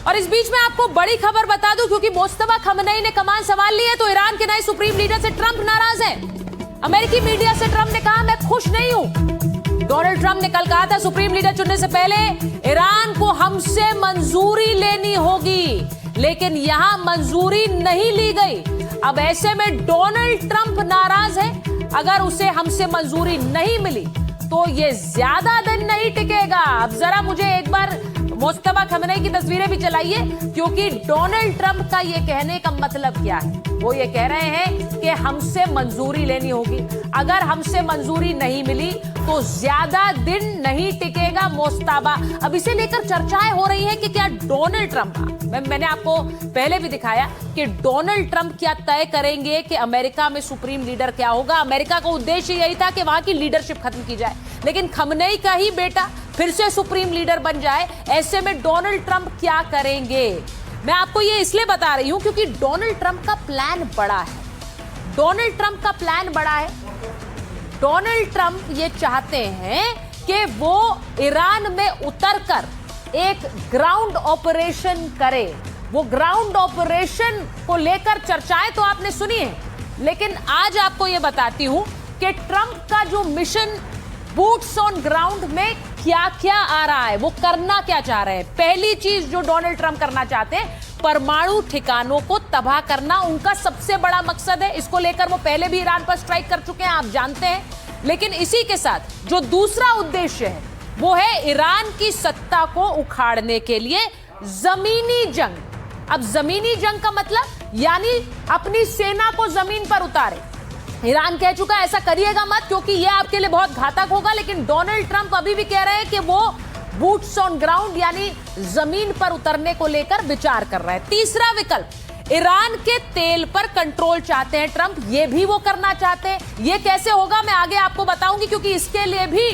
और इस बीच में आपको बड़ी खबर बता दूं, क्योंकि मुस्तफा खमनई ने कमान संभाल ली है तो ईरान के नए सुप्रीम लीडर से ट्रंप नाराज है। अमेरिकी मीडिया से ट्रंप ने कहा, मैं खुश नहीं हूं। डोनाल्ड ट्रंप ने कल कहा था, सुप्रीम लीडर चुनने से पहले ईरान को हमसे मंजूरी लेनी होगी, लेकिन यहां मंजूरी नहीं ली गई। अब ऐसे में डोनाल्ड ट्रंप नाराज है। अगर उसे हमसे मंजूरी नहीं मिली तो ये ज्यादा दिन नहीं टिकेगा। अब जरा मुझे एक बार मुस्तफा खमनई की तस्वीरें भी चलाइए, क्योंकि डोनाल्ड ट्रंप का ये कहने का मतलब क्या है। वो ये कह रहे हैं कि हमसे मंजूरी लेनी होगी, अगर हमसे मंजूरी नहीं मिली तो ज्यादा दिन नहीं टिकेगा मुस्तफा। अब इसे लेकर चर्चाएं हो रही हैं कि क्या डोनाल्ड ट्रंप, मैंने आपको पहले भी दिखाया कि डोनाल्ड ट्रंप क्या तय करेंगे कि अमेरिका में सुप्रीम लीडर क्या होगा। अमेरिका का उद्देश्य यही था कि वहां की लीडरशिप खत्म की जाए, लेकिन खमनई का ही बेटा फिर से सुप्रीम लीडर बन जाए। ऐसे में डोनाल्ड ट्रंप क्या करेंगे, मैं आपको ये इसलिए बता रही हूं क्योंकि डोनाल्ड ट्रंप का प्लान बड़ा है। डोनाल्ड ट्रंप का प्लान बड़ा है। डोनाल्ड ट्रंप ये चाहते हैं कि वो ईरान में उतरकर एक ग्राउंड ऑपरेशन करे। वो ग्राउंड ऑपरेशन को लेकर चर्चाएं तो आपने सुनी है, लेकिन आज आपको ये बताती हूं कि ट्रंप का जो मिशन बूट्स ऑन ग्राउंड में क्या क्या आ रहा है, वो करना क्या चाह रहे हैं। पहली चीज जो डोनाल्ड ट्रंप करना चाहते हैं, परमाणु ठिकानों को तबाह करना उनका सबसे बड़ा मकसद है। इसको लेकर वो पहले भी ईरान पर स्ट्राइक कर चुके हैं, आप जानते हैं। लेकिन इसी के साथ जो दूसरा उद्देश्य है वो है ईरान की सत्ता को उखाड़ने के लिए जमीनी जंग। अब जमीनी जंग का मतलब यानी अपनी सेना को जमीन पर उतारे। ईरान कह चुका है ऐसा करिएगा मत, क्योंकि यह आपके लिए बहुत घातक होगा, लेकिन डोनाल्ड ट्रंप अभी भी कह रहे हैं कि वो बूट्स ऑन ग्राउंड यानी जमीन पर उतरने को लेकर विचार कर रहे हैं। तीसरा विकल्प, ईरान के तेल पर कंट्रोल चाहते हैं ट्रंप, ये भी वो करना चाहते हैं। ये कैसे होगा मैं आगे आपको बताऊंगी, क्योंकि इसके लिए भी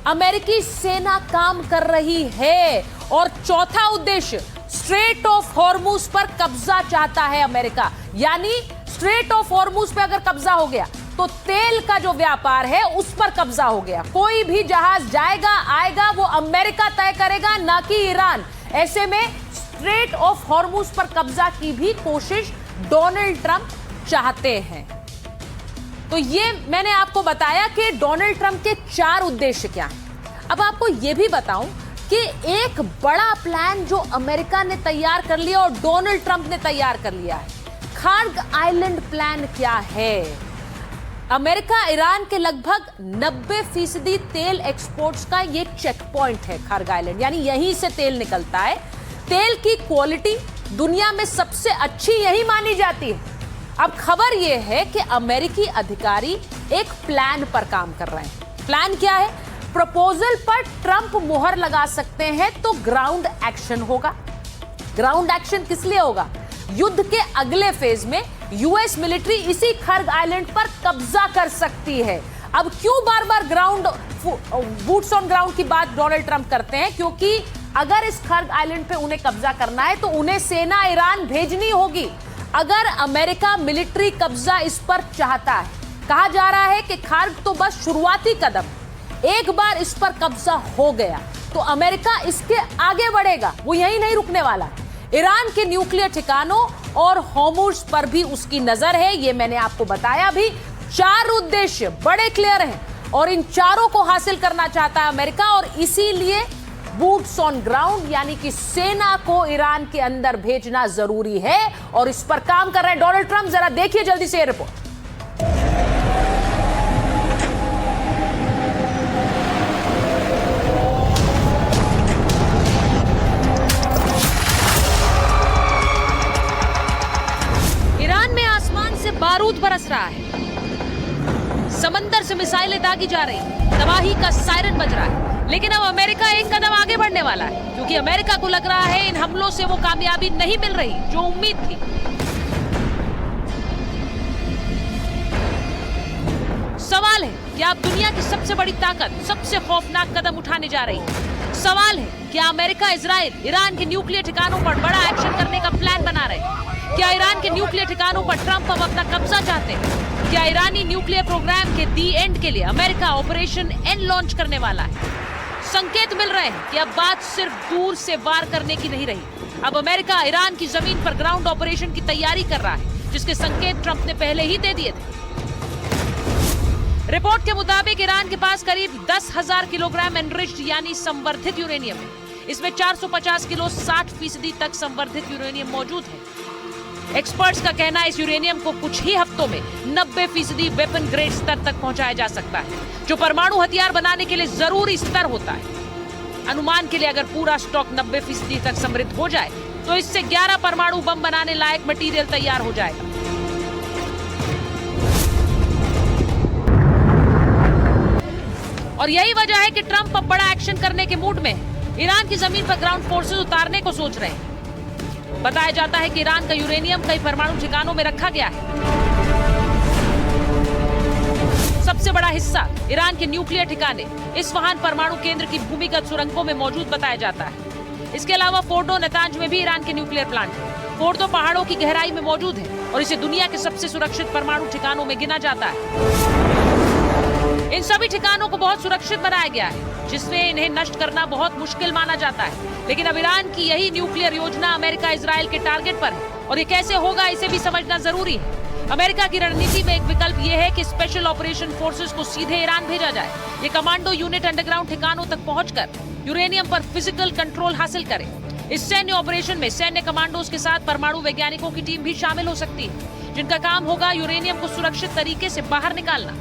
अमेरिकी सेना काम कर रही है। और चौथा उद्देश्य, स्ट्रेट ऑफ हॉर्मुज पर कब्जा चाहता है अमेरिका। यानी स्ट्रेट ऑफ हॉर्मुज पे अगर कब्जा हो गया तो तेल का जो व्यापार है उस पर कब्जा हो गया। कोई भी जहाज जाएगा आएगा वो अमेरिका तय करेगा, ना कि ईरान। ऐसे में स्ट्रेट ऑफ हॉर्मुज पर कब्जा की भी कोशिश डोनाल्ड ट्रंप चाहते हैं। तो ये मैंने आपको बताया कि डोनाल्ड ट्रंप के 4 उद्देश्य क्या हैं। अब आपको यह भी बताऊं कि एक बड़ा प्लान जो अमेरिका ने तैयार कर लिया और डोनाल्ड ट्रंप ने तैयार कर लिया है। खार्ग आइलैंड प्लान क्या है। अमेरिका ईरान के लगभग 90% तेल एक्सपोर्ट्स का ये चेक पॉइंट है खार्ग आइलैंड, यानी यहीं से तेल निकलता है। तेल की क्वालिटी दुनिया में सबसे अच्छी यही मानी जाती है। अब खबर यह है कि अमेरिकी अधिकारी एक प्लान पर काम कर रहे हैं। प्लान क्या है? प्रपोजल पर ट्रंप मुहर लगा सकते हैं तो ग्राउंड एक्शन होगा। ग्राउंड एक्शन किस लिए होगा? युद्ध के अगले फेज में यूएस मिलिट्री इसी खार्ग आइलैंड पर कब्जा कर सकती है। अब क्यों बार बार ग्राउंड बूट्स ऑन ग्राउंड की बात डोनाल्ड ट्रंप करते हैं? क्योंकि अगर इस खार्ग आइलैंड पे उन्हें कब्जा करना है तो उन्हें सेना ईरान भेजनी होगी। अगर अमेरिका मिलिट्री कब्जा इस पर चाहता है, कहा जा रहा है कि खार्ग तो बस शुरुआती कदम, एक बार इस पर कब्जा हो गया तो अमेरिका इसके आगे बढ़ेगा, वो यही नहीं रुकने वाला। ईरान के न्यूक्लियर ठिकानों और हॉर्मुज पर भी उसकी नजर है, ये मैंने आपको बताया भी। 4 उद्देश्य बड़े क्लियर हैं और इन चारों को हासिल करना चाहता है अमेरिका, और इसीलिए बूट्स ऑन ग्राउंड यानी कि सेना को ईरान के अंदर भेजना जरूरी है और इस पर काम कर रहे हैं डोनाल्ड ट्रंप। जरा देखिए जल्दी से ये रिपोर्ट। ईरान में आसमान से बारूद बरस रहा है, समंदर से मिसाइलें दागी जा रही, तबाही का सायरन बज रहा है। लेकिन अब अमेरिका एक कदम आगे बढ़ने वाला है, क्योंकि अमेरिका को लग रहा है इन हमलों से वो कामयाबी नहीं मिल रही जो उम्मीद थी। सवाल है कि आप दुनिया की सबसे बड़ी ताकत सबसे खौफनाक कदम उठाने जा रही है। सवाल है क्या अमेरिका इजराइल ईरान के न्यूक्लियर ठिकानों पर बड़ा एक्शन करने का प्लान बना रहे हैं? क्या ईरान के न्यूक्लियर ठिकानों पर ट्रंप अब अपना कब्जा चाहते हैं? क्या ईरानी न्यूक्लियर प्रोग्राम के दी एंड के लिए अमेरिका ऑपरेशन एन लॉन्च करने वाला है? संकेत मिल रहे हैं कि अब बात सिर्फ दूर से वार करने की नहीं रही। अब अमेरिका ईरान की जमीन पर ग्राउंड ऑपरेशन की तैयारी कर रहा है, जिसके संकेत ट्रंप ने पहले ही दे दिए थे। रिपोर्ट के मुताबिक ईरान के पास करीब 10,000 किलोग्राम एनरिच्ड यानी संवर्धित यूरेनियम है। इसमें 450 किलो 60% तक संवर्धित यूरेनियम मौजूद है। एक्सपर्ट्स का कहना है इस यूरेनियम को कुछ ही हफ्तों में 90% वेपन ग्रेड स्तर तक पहुंचाया जा सकता है, जो परमाणु हथियार बनाने के लिए जरूरी स्तर होता है। अनुमान के लिए अगर पूरा स्टॉक 90% तक समृद्ध हो जाए तो इससे 11 परमाणु बम बनाने लायक मटेरियल तैयार हो जाएगा। और यही वजह है कि ट्रंप अब बड़ा एक्शन करने के मूड में है। ईरान की जमीन पर ग्राउंड फोर्सेस उतारने को सोच रहे हैं। बताया जाता है कि ईरान का यूरेनियम कई परमाणु ठिकानों में रखा गया है। सबसे बड़ा हिस्सा ईरान के न्यूक्लियर ठिकाने इस्फहान परमाणु केंद्र की भूमिगत सुरंगों में मौजूद बताया जाता है। इसके अलावा फोर्डो नेतांज में भी ईरान के न्यूक्लियर प्लांट है। फोर्डो पहाड़ों की गहराई में मौजूद है और इसे दुनिया के सबसे सुरक्षित परमाणु ठिकानों में गिना जाता है। इन सभी ठिकानों को बहुत सुरक्षित बनाया गया है, जिससे इन्हें नष्ट करना बहुत मुश्किल माना जाता है। लेकिन अब ईरान की यही न्यूक्लियर योजना अमेरिका इजराइल के टारगेट पर है और ये कैसे होगा इसे भी समझना जरूरी है। अमेरिका की रणनीति में एक विकल्प यह है कि स्पेशल ऑपरेशन फोर्सेस को सीधे ईरान भेजा जाए। ये कमांडो यूनिट अंडरग्राउंड ठिकानों तक पहुंचकर यूरेनियम पर फिजिकल कंट्रोल हासिल करे। इस सैन्य ऑपरेशन में सैन्य कमांडोज के साथ परमाणु वैज्ञानिकों की टीम भी शामिल हो सकती है, जिनका काम होगा यूरेनियम को सुरक्षित तरीके से बाहर निकालना।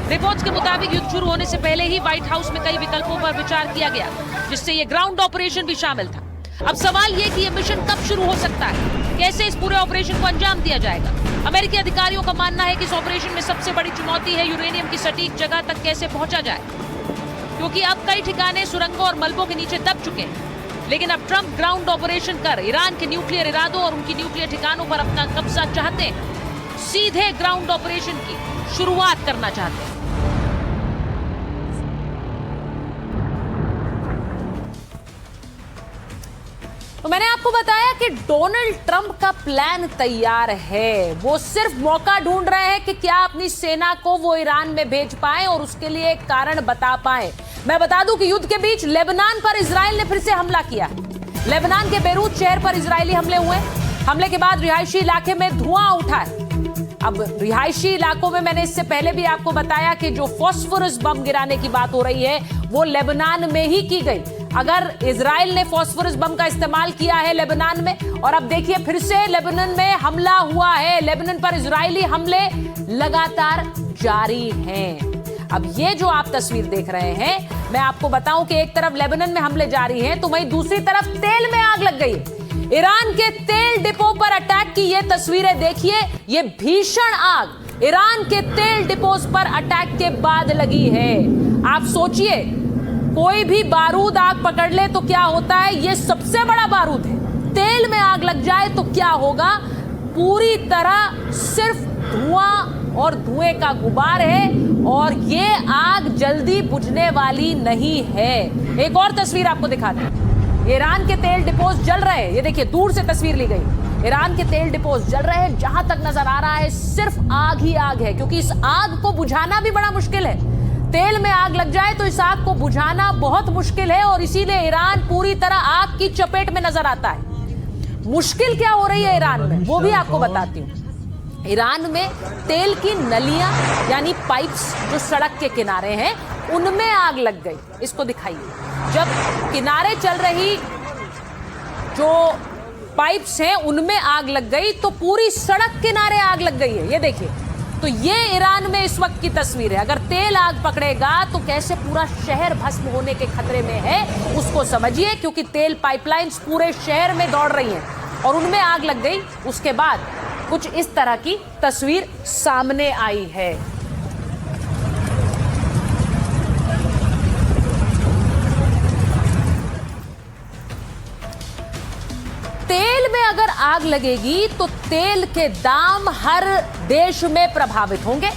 रिपोर्ट्स के मुताबिक युद्ध शुरू होने से पहले ही व्हाइट हाउस में कई विकल्पों पर विचार किया गया, जिससे ये ग्राउंड ऑपरेशन भी शामिल था। अब सवाल ये कि ये मिशन कब शुरू हो सकता है, कैसे इस पूरे ऑपरेशन को अंजाम दिया जाएगा। अमेरिकी अधिकारियों का मानना है कि इस ऑपरेशन में सबसे बड़ी चुनौती है यूरेनियम की सटीक जगह तक कैसे पहुंचा जाए, क्योंकि अब कई ठिकाने सुरंगों और मलबों के नीचे दब चुके हैं। लेकिन अब ट्रंप ग्राउंड ऑपरेशन कर ईरान के न्यूक्लियर इरादों और उनकी न्यूक्लियर ठिकानों पर अपना कब्जा चाहते हैं। सीधे ग्राउंड ऑपरेशन की शुरुआत करना चाहते हैं। तो मैंने आपको बताया कि डोनाल्ड ट्रंप का प्लान तैयार है। वो सिर्फ मौका ढूंढ रहे हैं कि क्या अपनी सेना को वो ईरान में भेज पाए और उसके लिए एक कारण बता पाए। मैं बता दूं कि युद्ध के बीच लेबनान पर इजराइल ने फिर से हमला किया। लेबनान के बेरूत शहर पर इजरायली हमले हुए। हमले के बाद रिहायशी इलाके में धुआं उठा है। अब रिहायशी इलाकों में मैंने इससे पहले भी आपको बताया कि जो फास्फोरस बम गिराने की बात हो रही है वो लेबनान में ही की गई। अगर इजराइल ने फास्फोरस बम का इस्तेमाल किया है लेबनान में, और अब देखिए फिर से लेबनान में हमला हुआ है। लेबनान पर इजरायली हमले लगातार जारी हैं। अब ये जो आप तस्वीर देख रहे हैं, मैं आपको बताऊं कि एक तरफ लेबनान में हमले जारी हैं तो वहीं दूसरी तरफ तेल में आग लग गई। ईरान के तेल डिपो पर अटैक की ये तस्वीरें देखिए। ये भीषण आग ईरान के तेल डिपोज पर अटैक के बाद लगी है। आप सोचिए, कोई भी बारूद आग पकड़ ले तो क्या होता है, ये सबसे बड़ा बारूद है। तेल में आग लग जाए तो क्या होगा, पूरी तरह सिर्फ धुआं और धुएं का गुबार है और ये आग जल्दी बुझने वाली नहीं है। एक और तस्वीर आपको दिखाते हैं। ईरान के तेल डिपोज जल रहे हैं। ये देखिए, दूर से तस्वीर ली गई। ईरान के तेल डिपोज जल रहे हैं। जहां तक नजर आ रहा है सिर्फ आग ही आग है, क्योंकि इस आग को बुझाना भी बड़ा मुश्किल है। तेल में आग लग जाए तो इस आग को बुझाना बहुत मुश्किल है और इसीलिए ईरान पूरी तरह आग की चपेट में नजर आता है। मुश्किल क्या हो रही है ईरान में, वो भी आपको बताती हूँ। ईरान में तेल की नलियां यानी पाइप्स जो सड़क के किनारे हैं उनमें आग लग गई। इसको दिखाइए। जब किनारे चल रही जो पाइप्स हैं उनमें आग लग गई तो पूरी सड़क किनारे आग लग गई है। ये देखिए, तो ये ईरान में इस वक्त की तस्वीर है। अगर तेल आग पकड़ेगा तो कैसे पूरा शहर भस्म होने के खतरे में है उसको समझिए, क्योंकि तेल पाइपलाइंस पूरे शहर में दौड़ रही हैं और उनमें आग लग गई। उसके बाद कुछ इस तरह की तस्वीर सामने आई है। तेल में अगर आग लगेगी तो तेल के दाम हर देश में प्रभावित होंगे।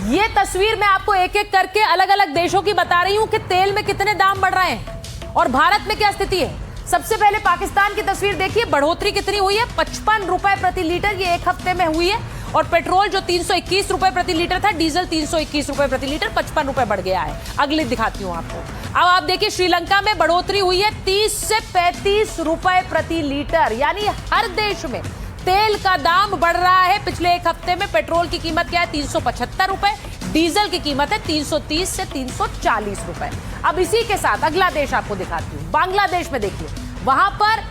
ये तस्वीर मैं आपको एक एक करके अलग अलग देशों की बता रही हूं कि तेल में कितने दाम बढ़ रहे हैं और भारत में क्या स्थिति है। सबसे पहले पाकिस्तान की तस्वीर देखिए, बढ़ोतरी कितनी हुई है, 55 रुपए प्रति लीटर ये एक हफ्ते में हुई है। और पेट्रोल जो 321 रुपए प्रति लीटर था, डीजल 321 रुपए प्रति लीटर, 55 रुपए बढ़ गया है। अगली दिखाती हूं आपको। अब आप देखिए श्रीलंका में बढ़ोतरी हुई है 30 से 35 रुपए प्रति लीटर, यानी हर देश में तेल का दाम बढ़ रहा है। पिछले एक हफ्ते में पेट्रोल की कीमत क्या है, 375 रुपए, डीजल की कीमत है 330 से 340 रुपए। अब इसी के साथ अगला देश आपको दिखाती हूं, बांग्लादेश में देखिए, वहां पर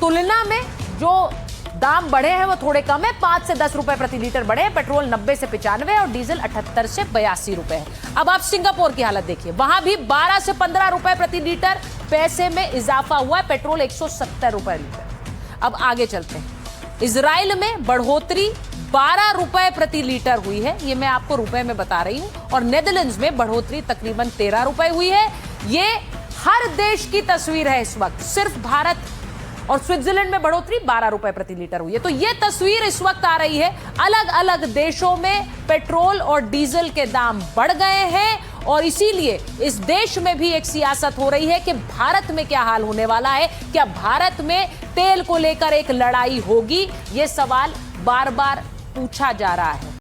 तुलना में जो दाम बढ़े हैं वो थोड़े कम है, 5 से 10 रुपए प्रति लीटर बढ़े हैं। पेट्रोल 90 से 95 और डीजल 78 से 82 रुपए है। अब आप सिंगापुर की हालत देखिए, वहां भी 12 से 15 रुपए प्रति लीटर पैसे में इजाफा हुआ है, पेट्रोल 170 रुपए लीटर। अब आगे चलते हैं, इजराइल में बढ़ोतरी 12 रुपए प्रति लीटर हुई है, ये मैं आपको रुपए में बता रही हूं, और नेदरलैंड्स में बढ़ोतरी तकरीबन 13 रुपए हुई है। ये हर देश की तस्वीर है इस वक्त, सिर्फ भारत और स्विट्जरलैंड में बढ़ोतरी 12 रुपए प्रति लीटर हुई है। तो यह तस्वीर इस वक्त आ रही है, अलग अलग देशों में पेट्रोल और डीजल के दाम बढ़ गए हैं, और इसीलिए इस देश में भी एक सियासत हो रही है कि भारत में क्या हाल होने वाला है। क्या भारत में तेल को लेकर एक लड़ाई होगी? यह सवाल बार बार पूछा जा रहा है।